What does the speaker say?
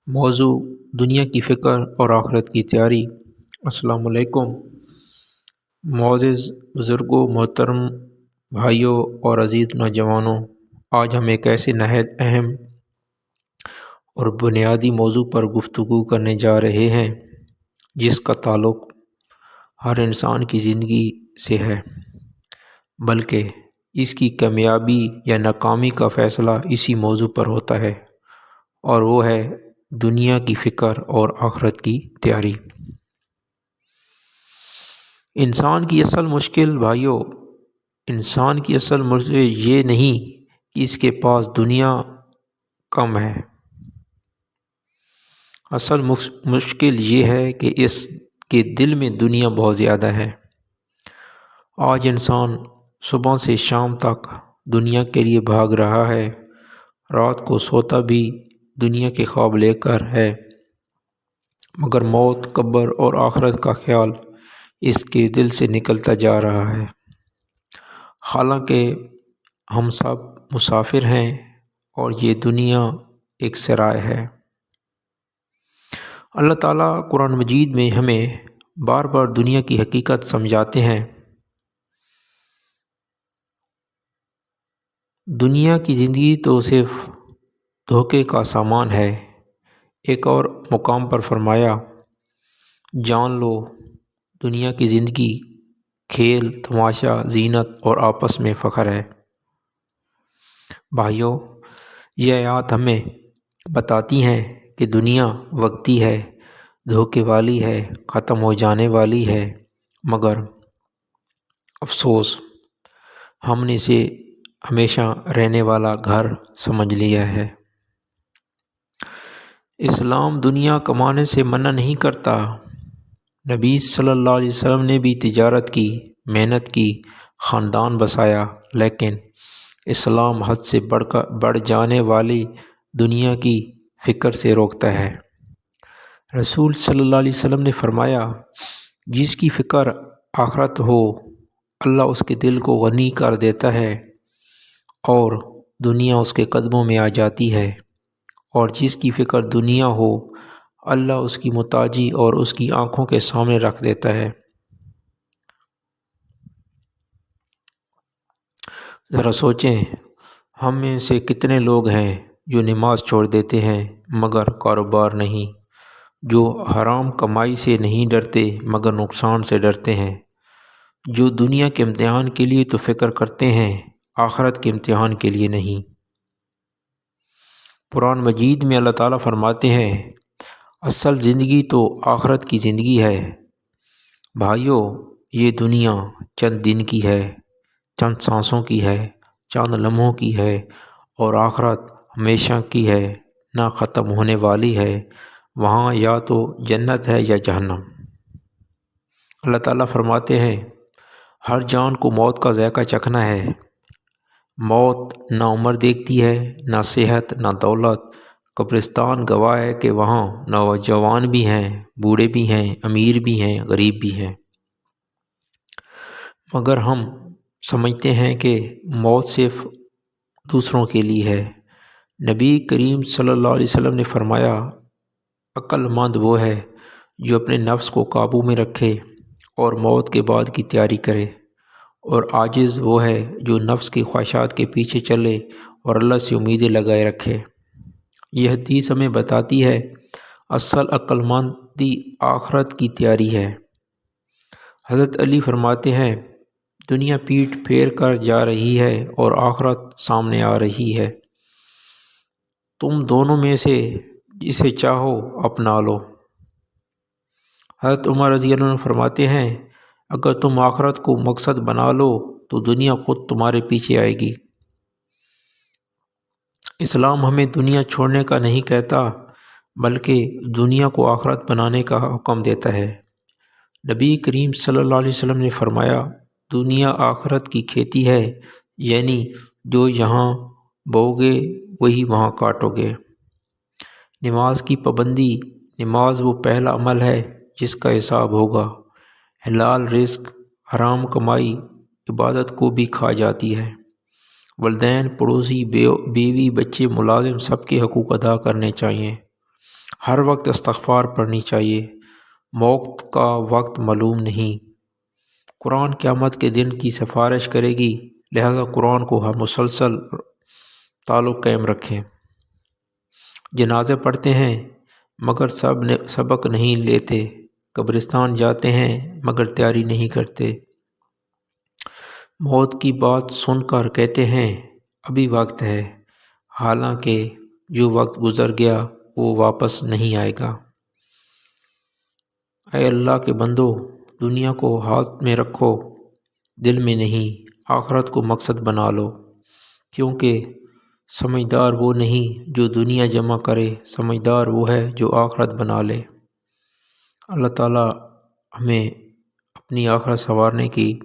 موضوع دنیا کی فکر اور آخرت کی تیاری۔ السلام علیکم معزز بزرگوں، محترم بھائیوں اور عزیز نوجوانوں، آج ہم ایک ایسے نہایت اہم اور بنیادی موضوع پر گفتگو کرنے جا رہے ہیں جس کا تعلق ہر انسان کی زندگی سے ہے، بلکہ اس کی کامیابی یا ناکامی کا فیصلہ اسی موضوع پر ہوتا ہے، اور وہ ہے دنیا کی فکر اور آخرت کی تیاری۔ انسان کی اصل مشکل یہ نہیں کہ اس کے پاس دنیا کم ہے، اصل مشکل یہ ہے کہ اس کے دل میں دنیا بہت زیادہ ہے۔ آج انسان صبح سے شام تک دنیا کے لیے بھاگ رہا ہے، رات کو سوتا بھی دنیا کے خواب لے کر ہے، مگر موت، قبر اور آخرت کا خیال اس کے دل سے نکلتا جا رہا ہے۔ حالانکہ ہم سب مسافر ہیں اور یہ دنیا ایک سرائے ہے۔ اللہ تعالیٰ قرآن مجید میں ہمیں بار بار دنیا کی حقیقت سمجھاتے ہیں۔ دنیا کی زندگی تو صرف دھوکے کا سامان ہے۔ ایک اور مقام پر فرمایا، جان لو دنیا کی زندگی کھیل، تماشا، زینت اور آپس میں فخر ہے۔ بھائیوں، یہ آیات ہمیں بتاتی ہیں کہ دنیا وقتی ہے، دھوکے والی ہے، ختم ہو جانے والی ہے، مگر افسوس ہم نے اسے ہمیشہ رہنے والا گھر سمجھ لیا ہے۔ اسلام دنیا کمانے سے منع نہیں کرتا۔ نبی صلی اللہ علیہ وسلم نے بھی تجارت کی، محنت کی، خاندان بسایا، لیکن اسلام حد سے بڑھ جانے والی دنیا کی فکر سے روکتا ہے۔ رسول صلی اللہ علیہ وسلم نے فرمایا، جس کی فکر آخرت ہو، اللہ اس کے دل کو غنی کر دیتا ہے اور دنیا اس کے قدموں میں آ جاتی ہے، اور جس کی فکر دنیا ہو، اللہ اس کی محتاجی اور اس کی آنکھوں کے سامنے رکھ دیتا ہے۔ ذرا سوچیں، ہم میں سے کتنے لوگ ہیں جو نماز چھوڑ دیتے ہیں مگر کاروبار نہیں، جو حرام کمائی سے نہیں ڈرتے مگر نقصان سے ڈرتے ہیں، جو دنیا کے امتحان کے لیے تو فکر کرتے ہیں، آخرت کے امتحان کے لیے نہیں۔ قرآن مجید میں اللہ تعالیٰ فرماتے ہیں، اصل زندگی تو آخرت کی زندگی ہے۔ بھائیو، یہ دنیا چند دن کی ہے، چند سانسوں کی ہے، چند لمحوں کی ہے، اور آخرت ہمیشہ کی ہے، نہ ختم ہونے والی ہے۔ وہاں یا تو جنت ہے یا جہنم۔ اللہ تعالیٰ فرماتے ہیں، ہر جان کو موت کا ذائقہ چکھنا ہے۔ موت نہ عمر دیکھتی ہے، نہ صحت، نہ دولت۔ قبرستان گواہ ہے کہ وہاں نوجوان بھی ہیں، بوڑھے بھی ہیں، امیر بھی ہیں، غریب بھی ہیں، مگر ہم سمجھتے ہیں کہ موت صرف دوسروں کے لیے ہے۔ نبی کریم صلی اللہ علیہ وسلم نے فرمایا، عقل مند وہ ہے جو اپنے نفس کو قابو میں رکھے اور موت کے بعد کی تیاری کرے، اور عاجز وہ ہے جو نفس کی خواہشات کے پیچھے چلے اور اللہ سے امیدیں لگائے رکھے۔ یہ حدیث ہمیں بتاتی ہے، اصل عقل مندی آخرت کی تیاری ہے۔ حضرت علی فرماتے ہیں، دنیا پیٹھ پھیر کر جا رہی ہے اور آخرت سامنے آ رہی ہے، تم دونوں میں سے جسے چاہو اپنا لو۔ حضرت عمر رضی اللہ عنہ فرماتے ہیں، اگر تم آخرت کو مقصد بنا لو تو دنیا خود تمہارے پیچھے آئے گی۔ اسلام ہمیں دنیا چھوڑنے کا نہیں کہتا، بلکہ دنیا کو آخرت بنانے کا حکم دیتا ہے۔ نبی کریم صلی اللہ علیہ وسلم نے فرمایا، دنیا آخرت کی کھیتی ہے، یعنی جو یہاں بو گے وہی وہاں کاٹو گے۔ نماز کی پابندی، نماز وہ پہلا عمل ہے جس کا حساب ہوگا۔ حلال رزق، حرام کمائی عبادت کو بھی کھا جاتی ہے۔ والدین، پڑوسی، بیوی، بچے، ملازم، سب کے حقوق ادا کرنے چاہیے۔ ہر وقت استغفار پڑھنی چاہیے۔ موت کا وقت معلوم نہیں۔ قرآن قیامت کے دن کی سفارش کرے گی، لہذا قرآن کو ہم مسلسل تعلق قائم رکھیں۔ جنازے پڑھتے ہیں مگر سبق نہیں لیتے، قبرستان جاتے ہیں مگر تیاری نہیں کرتے، موت کی بات سن کر کہتے ہیں ابھی وقت ہے، حالانکہ جو وقت گزر گیا وہ واپس نہیں آئے گا۔ اے اللہ کے بندو، دنیا کو ہاتھ میں رکھو، دل میں نہیں، آخرت کو مقصد بنا لو، کیونکہ سمجھدار وہ نہیں جو دنیا جمع کرے، سمجھدار وہ ہے جو آخرت بنا لے۔ اللہ تعالیٰ ہمیں اپنی آخرت سنوارنے کی